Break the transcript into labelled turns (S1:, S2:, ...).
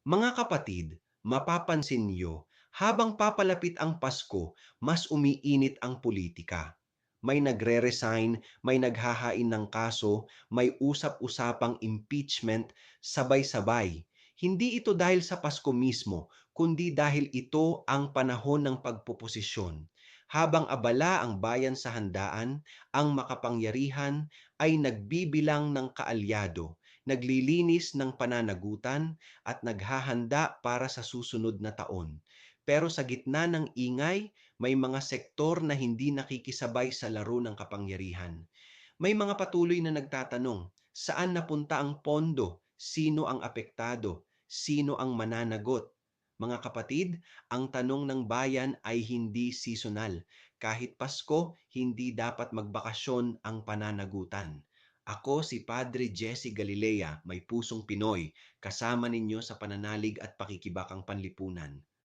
S1: Mga kapatid, mapapansin niyo, habang papalapit ang Pasko, mas umiinit ang politika. May nagre-resign, may naghahain ng kaso, may usap-usapang impeachment, sabay-sabay. Hindi ito dahil sa Pasko mismo, kundi dahil ito ang panahon ng pagpoposisyon. Habang abala ang bayan sa handaan, ang makapangyarihan ay nagbibilang ng kaalyado, naglilinis ng pananagutan at naghahanda para sa susunod na taon. Pero sa gitna ng ingay, may mga sektor na hindi nakikisabay sa laro ng kapangyarihan. May mga patuloy na nagtatanong, saan napunta ang pondo? Sino ang apektado? Sino ang mananagot? Mga kapatid, ang tanong ng bayan ay hindi seasonal. Kahit Pasko, hindi dapat magbakasyon ang pananagutan. Ako si Padre Jesse Galilea, may pusong Pinoy, kasama ninyo sa pananalig at pakikibakang panlipunan.